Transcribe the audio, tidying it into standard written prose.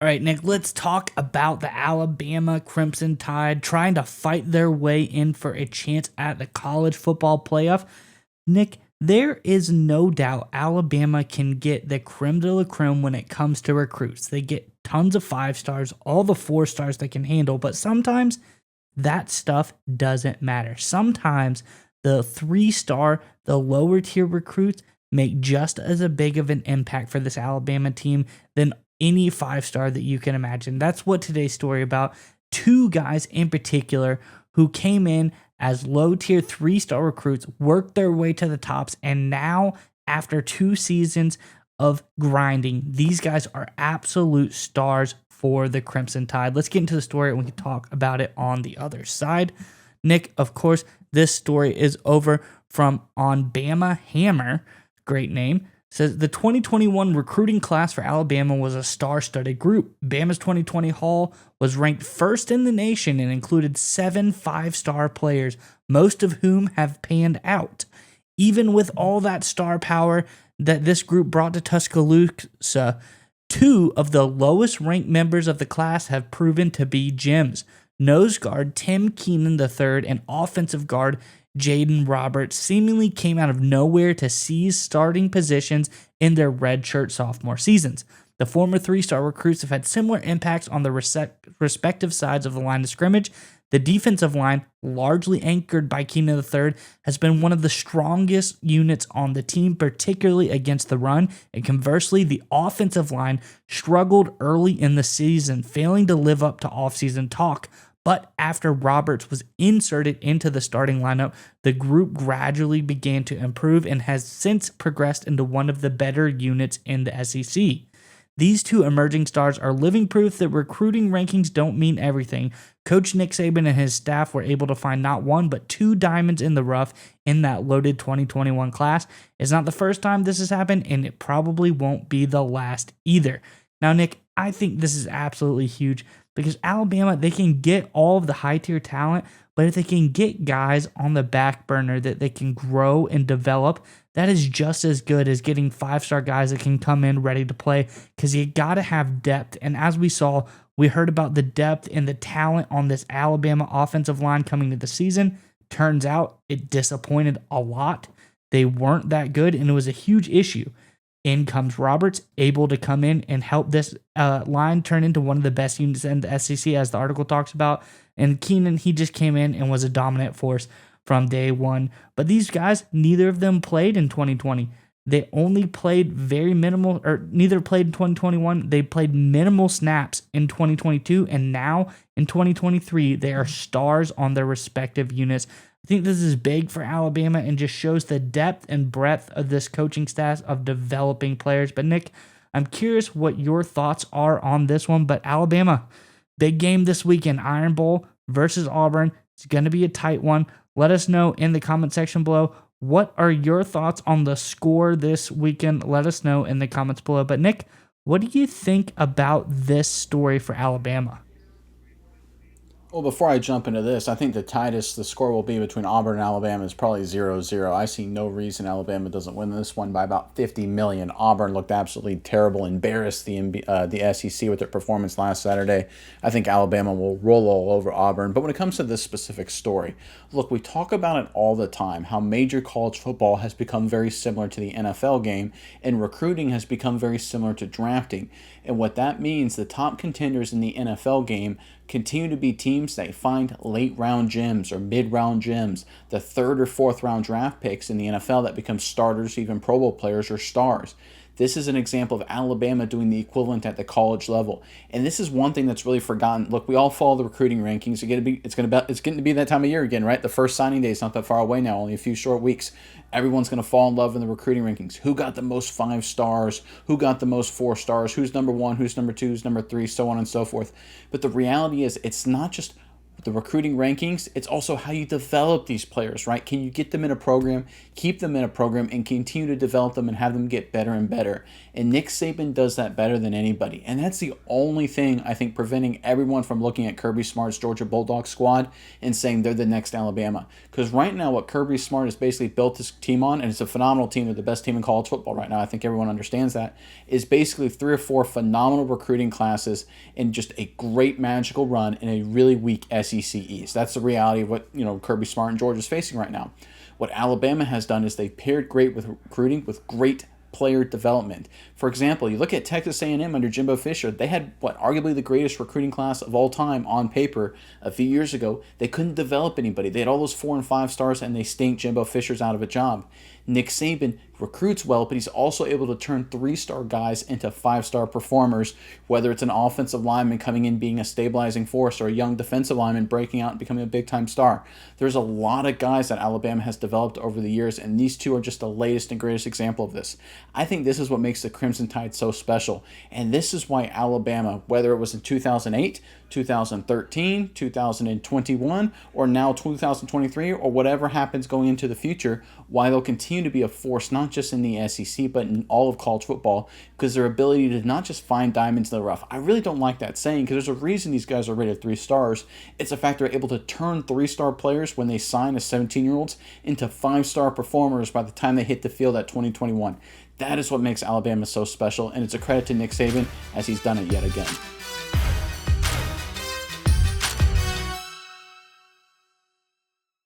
All right, Nick, let's talk about the Alabama Crimson Tide trying to fight their way in for a chance at the college football playoff. Nick, there is no doubt Alabama can get the creme de la creme when it comes to recruits. They get tons of 5 stars, all the 4 stars they can handle, but sometimes that stuff doesn't matter. Sometimes the 3 star, the lower tier recruits make just as a big of an impact for this Alabama team than any 5 star that you can imagine. That's what today's story about. 2 guys in particular who came in as low tier 3 star recruits, worked their way to the tops, and now after 2 seasons of grinding, these guys are absolute stars for the Crimson Tide. Let's get into the story and we can talk about it on the other side. Nick, of course, this story is over from on Bama Hammer. Great name. Says the 2021 recruiting class for Alabama was a star-studded group. Bama's 2020 haul was ranked first in the nation and included 7 5-star players, most of whom have panned out. Even with all that star power that this group brought to Tuscaloosa, 2 of the lowest-ranked members of the class have proven to be gems. Nose guard Tim Keenan III and offensive guard Jaden Roberts seemingly came out of nowhere to seize starting positions in their redshirt sophomore seasons. The former 3-star recruits have had similar impacts on the respective sides of the line of scrimmage. The defensive line, largely anchored by Keenan III, has been one of the strongest units on the team, particularly against the run. And conversely, the offensive line struggled early in the season, failing to live up to offseason talk. But after Roberts was inserted into the starting lineup, the group gradually began to improve and has since progressed into one of the better units in the SEC. These 2 emerging stars are living proof that recruiting rankings don't mean everything. Coach Nick Saban and his staff were able to find not 1 but 2 diamonds in the rough in that loaded 2021 class. It's not the first time this has happened, and it probably won't be the last either. Now, Nick, I think this is absolutely huge because Alabama, they can get all of the high-tier talent, but if they can get guys on the back burner that they can grow and develop, that is just as good as getting 5-star guys that can come in ready to play because you got to have depth. And as we saw, we heard about the depth and the talent on this Alabama offensive line coming to the season. Turns out it disappointed a lot. They weren't that good, and it was a huge issue. In comes Roberts, able to come in and help this line turn into one of the best units in the SEC, as the article talks about. And Keenan, he just came in and was a dominant force from day one. But these guys, neither of them played in 2020. They only played very minimal, or neither played in 2021. They played minimal snaps in 2022, and now in 2023, they are stars on their respective units. I think this is big for Alabama and just shows the depth and breadth of this coaching staff of developing players. But Nick, I'm curious what your thoughts are on this one. But Alabama, big game this weekend, Iron Bowl versus Auburn. It's going to be a tight one. Let us know in the comment section below. What are your thoughts on the score this weekend? Let us know in the comments below. But Nick, what do you think about this story for Alabama? Well, before I jump into this, I think the tightest the score will be between Auburn and Alabama is probably 0-0. I see no reason Alabama doesn't win this one by about 50 million. Auburn looked absolutely terrible, embarrassed the SEC with their performance last Saturday. I think Alabama will roll all over Auburn. But when it comes to this specific story, look, we talk about it all the time, how major college football has become very similar to the NFL game, and recruiting has become very similar to drafting. And what that means, the top contenders in the NFL game continue to be teams that find late round gems or mid round gems, the 3rd or 4th round draft picks in the NFL that become starters, even Pro Bowl players or stars. This is an example of Alabama doing the equivalent at the college level. And this is one thing that's really forgotten. Look, we all follow the recruiting rankings. It's getting to be that time of year again, right? The first signing day is not that far away now, only a few short weeks. Everyone's going to fall in love in the recruiting rankings. Who got the most 5 stars? Who got the most 4 stars? Who's number 1? Who's number 2? Who's number 3? So on and so forth. But the reality is, it's not just the recruiting rankings, it's also how you develop these players, right? Can you get them in a program, keep them in a program, and continue to develop them and have them get better and better? And Nick Saban does that better than anybody. And that's the only thing, I think, preventing everyone from looking at Kirby Smart's Georgia Bulldogs squad and saying they're the next Alabama. Because right now, what Kirby Smart has basically built this team on, and it's a phenomenal team, they're the best team in college football right now, I think everyone understands that, is basically 3 or 4 phenomenal recruiting classes and just a great magical run in a really weak SEC East. That's the reality of what Kirby Smart and Georgia is facing right now. What Alabama has done is they've paired great with recruiting with great player development. For example, you look at Texas A&M under Jimbo Fisher. They had arguably the greatest recruiting class of all time on paper a few years ago. They couldn't develop anybody. They had all those 4 and 5 stars, and they stinked Jimbo Fisher's out of a job. Nick Saban recruits well, but he's also able to turn 3-star guys into 5-star performers, whether it's an offensive lineman coming in being a stabilizing force or a young defensive lineman breaking out and becoming a big-time star. There's a lot of guys that Alabama has developed over the years, and these two are just the latest and greatest example of this. I think this is what makes the Crimson Tide so special, and this is why Alabama, whether it was in 2008, 2013, 2021, or now 2023, or whatever happens going into the future, why they'll continue to be a force not just in the SEC but in all of college football, because their ability to not just find diamonds in the rough. I really don't like that saying, because there's a reason these guys are rated 3 stars. It's the fact they're able to turn 3-star players when they sign as 17-year-olds into 5-star performers by the time they hit the field at 2021. That is what makes Alabama so special, and it's a credit to Nick Saban as he's done it yet again.